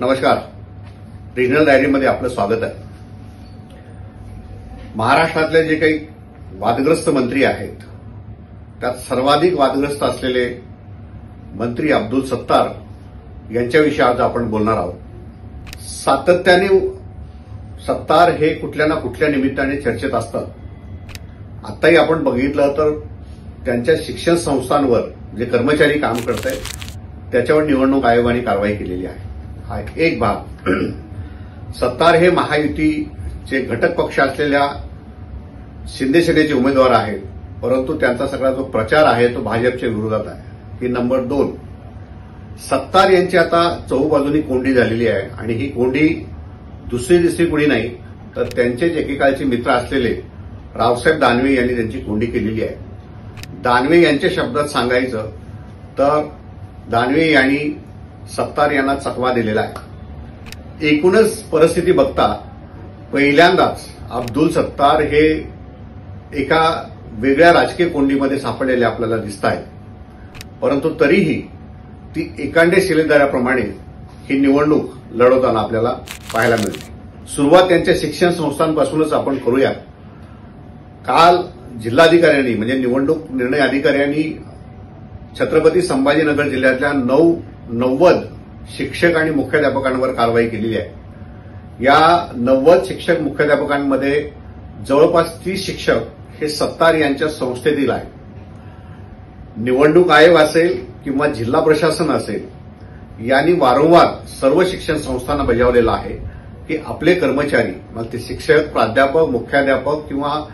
नमस्कार. रिजनल डायरीमध्ये आपलं स्वागत आहे. महाराष्ट्रातले जे काही वादग्रस्त मंत्री आहेत त्यात सर्वाधिक वादग्रस्त असलेले मंत्री अब्दुल सत्तार यांच्याविषयी आज आपण बोलणार आहोत. सातत्याने सत्तार हे कुठल्या ना कुठल्या निमित्ताने चर्चेत असतात. आताही आपण बघितलं तर त्यांच्या शिक्षण संस्थांवर जे कर्मचारी काम करत आहेत त्याच्यावर निवडणूक आयोगाने कारवाई केलेली आहे. हा एक भाग. सत्तार हे महायुतीचे घटक पक्ष असलेल्या शिंदे सेनेचे उमेदवार आहेत, परंतु त्यांचा सगळा जो प्रचार आहे तो भाजपच्या विरोधात आहे. ही नंबर 2. सत्तार यांची आता चहूबाजूनी कोंडी झालेली आहे आणि ही कोंडी दुसरी कोणी नाही तर त्यांचेच एकेकाळचे मित्र असलेले रावसाहेब दानवे यांनी त्यांची कोंडी केलेली आहे. दानवे यांच्या शब्दात सांगायचं तर दानवे यांनी सत्तार यांना चकवा दिलेला आहे. एकूणच परिस्थिती बघता पहिल्यांदाच अब्दुल सत्तार हे एका वेगळ्या राजकीय कोंडीमध्ये सापडलेले आपल्याला दिसत आहेत. परंतु तरीही ती एकांडे शिलेदाराप्रमाणे ही निवडणूक लढवताना आपल्याला पाहायला मिळते. सुरुवात त्यांच्या शिक्षण संस्थांपासूनच आपण करूया. काल जिल्हाधिकाऱ्यांनी म्हणजे निवडणूक निर्णय अधिकाऱ्यांनी छत्रपती संभाजीनगर जिल्ह्यातल्या 90 शिक्षक आणि मुख्याध्यापकांवर कारवाई केलेली आहे. या 90 शिक्षक मुख्याध्यापकांमध्ये जवळपास 30 शिक्षक हे सत्तार यांच्या संस्थेतील आहेत. निवडणूक आयोग असेल किंवा जिल्हा प्रशासन असेल यांनी वारंवार सर्व शिक्षण संस्थांना बजावलेलं आहे की आपले कर्मचारी मग ते शिक्षक, प्राध्यापक, मुख्याध्यापक किंवा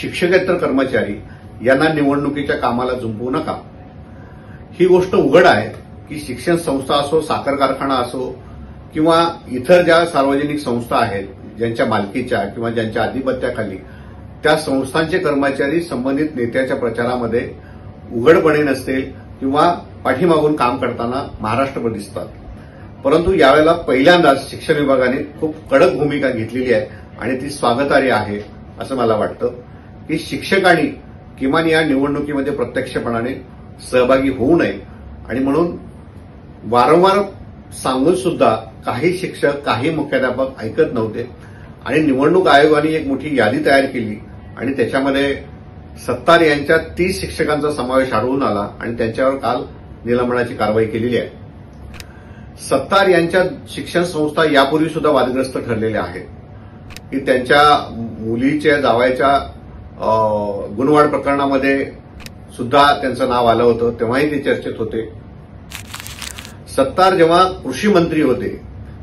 शिक्षकेतर कर्मचारी यांना निवडणुकीच्या कामाला जुंपवू नका. ही गोष्ट उघड आहे की शिक्षण संस्था असो, साखर कारखाना असो किंवा इतर ज्या सार्वजनिक संस्था आहेत ज्यांच्या मालकीच्या किंवा ज्यांच्या अधिपत्याखाली त्या संस्थांचे कर्मचारी संबंधित नेत्याच्या प्रचारामध्ये उघडपणे नसतील किंवा पाठीमागून काम करताना महाराष्ट्रभर दिसतात. परंतु यावेळेला पहिल्यांदाच शिक्षण विभागाने खूप कडक भूमिका घेतलेली आहे आणि ती स्वागतार्ह आहे असं मला वाटतं की शिक्षकांनी किमान या निवडणुकीमध्ये प्रत्यक्षपणाने सहभागी होऊ नये. आणि म्हणून वारंवार सांगून सुद्धा काही शिक्षक, काही मुख्याध्यापक ऐकत नव्हते आणि निवडणूक आयोगाने एक मोठी यादी तयार केली आणि त्याच्यामध्ये सत्तार यांच्या 30 शिक्षकांचा समावेश आढळून आला आणि त्यांच्यावर काल निलंबनाची कारवाई केलेली आहे. सत्तार यांच्या शिक्षण संस्था यापूर्वी सुद्धा वादग्रस्त ठरलेल्या आहेत की त्यांच्या मुलीच्या जावयाच्या गुणवाढ प्रकरणामध्ये सुद्धा त्यांचं नाव आलं होतं, तेव्हाही ते चर्चेत होते. सत्तार जेव्हा कृषी मंत्री होते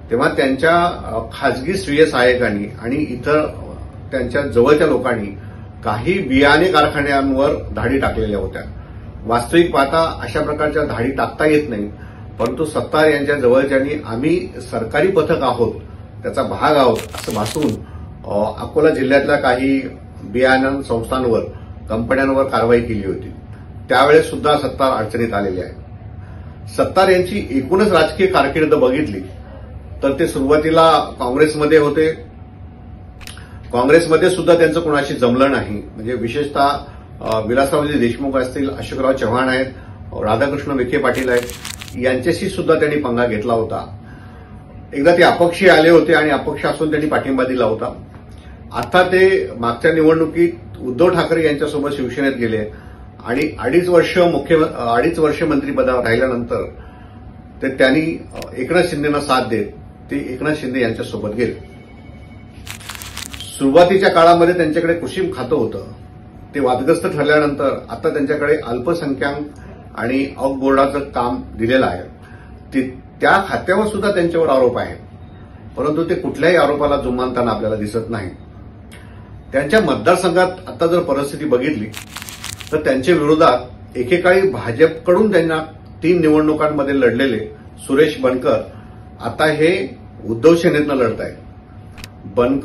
तेव्हा त्यांच्या खाजगी स्वीय सहाय्यकांनी आणि इतर त्यांच्या जवळच्या लोकांनी काही बियाणे कारखान्यांवर धाडी टाकलेल्या होत्या. वास्तविक पाहता अशा प्रकारच्या धाडी टाकता येत नाही, परंतु सत्तार यांच्या जवळच्यांनी आम्ही सरकारी पथक आहोत, त्याचा भाग आहोत असं भासून अकोला जिल्ह्यातल्या काही बियाणं संस्थांवर, कंपन्यांवर कारवाई केली होती. त्यावेळेस सुद्धा सत्तार अडचणीत आलेले आहे. सत्तार यांची एकूणच राजकीय कारकीर्द बघितली तर ते सुरुवातीला काँग्रेसमध्ये सुद्धा त्यांचं कोणाशी जमलं नाही. म्हणजे विशेषतः विलासरावजी देशमुख असतील, अशोकराव चव्हाण आहेत, राधाकृष्ण विखे पाटील आहेत, यांच्याशी सुद्धा त्यांनी पंगा घेतला होता. एकदा ते अपक्षी आले होते आणि अपक्ष असून त्यांनी पाठिंबा दिला होता. आता ते मागच्या निवडणुकीत उद्धव ठाकरे यांच्यासोबत शिवसेनेत गेले आणि 2.5 वर्ष मंत्रिपदावर राहिल्यानंतर ते त्यांनी एकनाथ शिंदेना साथ देत ते एकनाथ शिंदे यांच्यासोबत गेले. सुरुवातीच्या काळामध्ये त्यांच्याकडे कृषी खातं होतं, ते वादग्रस्त ठरल्यानंतर आता त्यांच्याकडे अल्पसंख्याक आणि वक्फ बोर्डाचं काम दिलेलं आहे. त्या खात्यावर सुद्धा त्यांच्यावर आरोप आहेत, परंतु ते कुठल्याही आरोपाला जुमानताना आपल्याला दिसत नाही. त्यांच्या मतदारसंघात आता जर परिस्थिती बघितली तर त्यांच्या विरोधात एकेकाळी भाजपकडून त्यांना 3 निवडणुकांमध्ये लढलेले सुरेश बनकर आता हे उद्धव सेनेतनं लढत आहेत.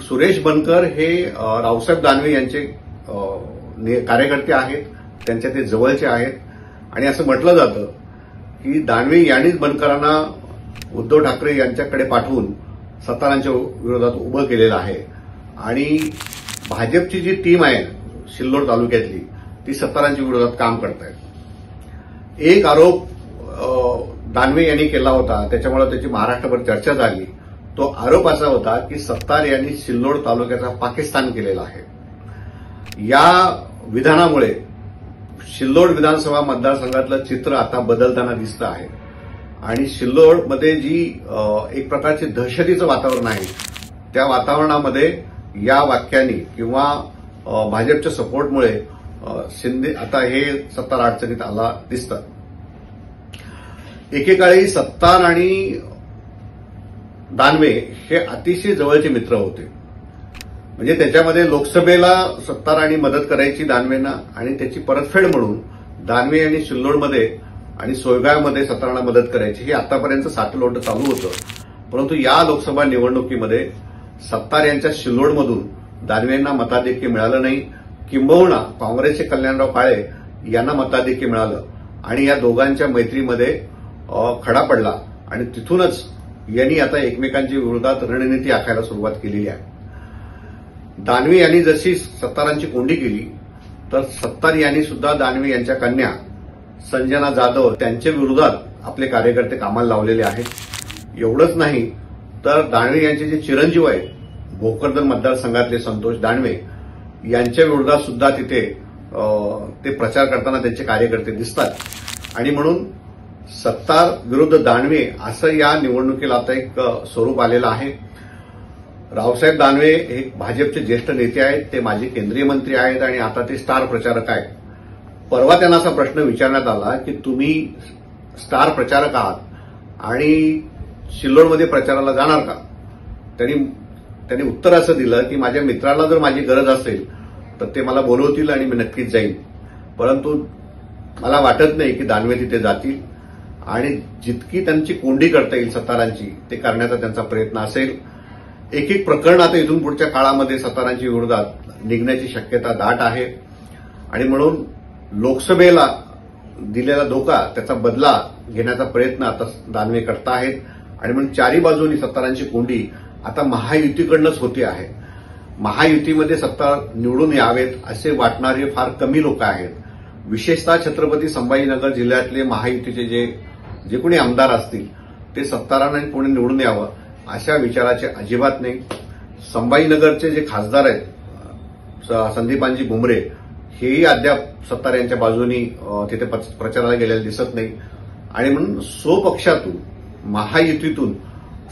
सुरेश बनकर हे रावसाहेब दानवे यांचे कार्यकर्ते आहेत, त्यांच्या ते जवळचे आहेत आणि असं म्हटलं जातं की दानवे यांनीच बनकरांना उद्धव ठाकरे यांच्याकडे पाठवून सत्तारांच्या विरोधात उभं केलेलं आहे. आणि भाजपची जी टीम आहे सिल्लोड तालुक्यातली ती सत्तारांच्या विरोधात काम करत आहे. एक आरोप दानवे यांनी केला होता, त्याच्यामुळे त्याची महाराष्ट्रभर चर्चा झाली. तो आरोप असा होता की सत्तार यांनी सिल्लोड तालुक्याचा पाकिस्तान केलेला आहे. या विधानामुळे सिल्लोड विधानसभा मतदारसंघातलं चित्र आता बदलताना दिसतं आहे आणि सिल्लोडमध्ये जी एक प्रकारचे दहशतीचं वातावरण आहे, त्या वातावरणामध्ये या वाक्याने किंवा भाजपच्या सपोर्टमुळे शिंदे आता हे सत्तार अडचणीत आला दिसतात. एकेकाळी सत्तार आणि दानवे हे अतिशय जवळचे मित्र होते. म्हणजे त्याच्यामध्ये लोकसभेला सत्तारांनी मदत करायची दानवेंना आणि त्याची परतफेड म्हणून दानवे यांनी सिल्लोडमध्ये आणि सोयगावमध्ये सत्तारांना मदत करायची. हे आतापर्यंत साठलोट चालू होतं. परंतु या लोकसभा निवडणुकीमध्ये सत्तार यांच्या सिल्लोडमधून दानवेंना मताधिक्य मिळालं नाही. किंबहुना काँग्रेसचे कल्याणराव काळे यांना मताधिक्य मिळालं आणि या दोघांच्या मैत्रीमध्ये खडा पडला आणि तिथूनच यांनी आता एकमेकांच्या विरोधात रणनीती आखायला सुरुवात केलेली आहे. दानवे यांनी जशी सत्तारांची कोंडी केली, तर सत्तार यांनी सुद्धा दानवे यांच्या कन्या संजना जाधव त्यांच्या विरोधात आपले कार्यकर्ते कामाला लावलेले आहेत. एवढंच नाही तर दानवे यांचे जे चिरंजीव आहेत, भोकरदन मतदारसंघातले संतोष दानवे यांच्या विरोधात सुद्धा तिथे ते प्रचार करताना त्यांचे कार्यकर्ते दिसतात आणि म्हणून सत्तार विरुद्ध दानवे असं या निवडणुकीला आता एक स्वरूप आलेलं आहे. रावसाहेब दानवे हे भाजपचे ज्येष्ठ नेते आहेत, ते माजी केंद्रीय मंत्री आहेत आणि आता ते स्टार प्रचारक आहेत. परवा त्यांना असा प्रश्न विचारण्यात आला की तुम्ही स्टार प्रचारक आहात आणि सिल्लोडमध्ये प्रचाराला जाणार का? त्यांनी उत्तर असं दिलं की माझ्या मित्राला जर माझी गरज असेल तर ते मला बोलवतील आणि मी नक्कीच जाईन, परंतु मला वाटत नाही की दानवे तिथे जातील आणि जितकी त्यांची कोंडी करता येईल सत्तारांची ते करण्याचा त्यांचा प्रयत्न असेल. एक एक प्रकरण आता इथून पुढच्या काळामध्ये सत्तारांच्या विरोधात निघण्याची शक्यता दाट आहे आणि म्हणून लोकसभेला दिलेला धोका त्याचा बदला घेण्याचा प्रयत्न आता दानवे करताहेत आणि म्हणून चारी बाजूनी सत्तारांची कोंडी आता महायुतीकडूनच होते आहे. महायुतीमध्ये सत्तार निवडून यावेत असे वाटणारे फार कमी लोक आहेत. विशेषतः छत्रपती संभाजीनगर जिल्ह्यातले महायुतीचे जे कोणी आमदार असतील ते सत्तारांना कोणी निवडून यावं अशा विचाराचे अजिबात नाही. संभाजीनगरचे जे खासदार आहेत संदीपानजी भुमरे हेही अद्याप सत्तार यांच्या बाजूनी तिथे प्रचाराला गेलेले दिसत नाही आणि म्हणून स्वपक्षातून महायुतीतून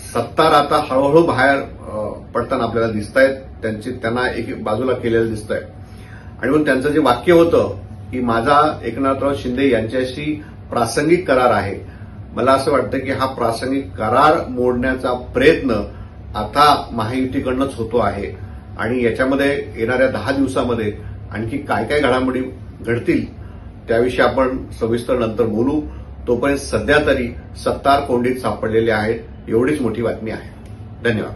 सत्तार आता हळूहळू बाहेर पडताना आपल्याला दिसत आहेत. त्यांना एक बाजूला केलेलं दिसत आहे आणि म्हणून त्यांचं जे वाक्य होतं की माझा एकनाथराव शिंदे यांच्याशी प्रासंगिक करार आहे, मला असं वाटतं की हा प्रासंगिक करार मोडण्याचा प्रयत्न आता महायुतीकडूनच होतो आहे आणि याच्यामध्ये येणाऱ्या 10 दिवसामध्ये आणखी काय काय घडामोडी घडतील त्याविषयी आपण सविस्तर नंतर बोलू. तोपर्यंत सध्या तरी सत्तार कोंडीत सापडलेले आहेत एवढीच मोठी बातमी आहे. धन्यवाद.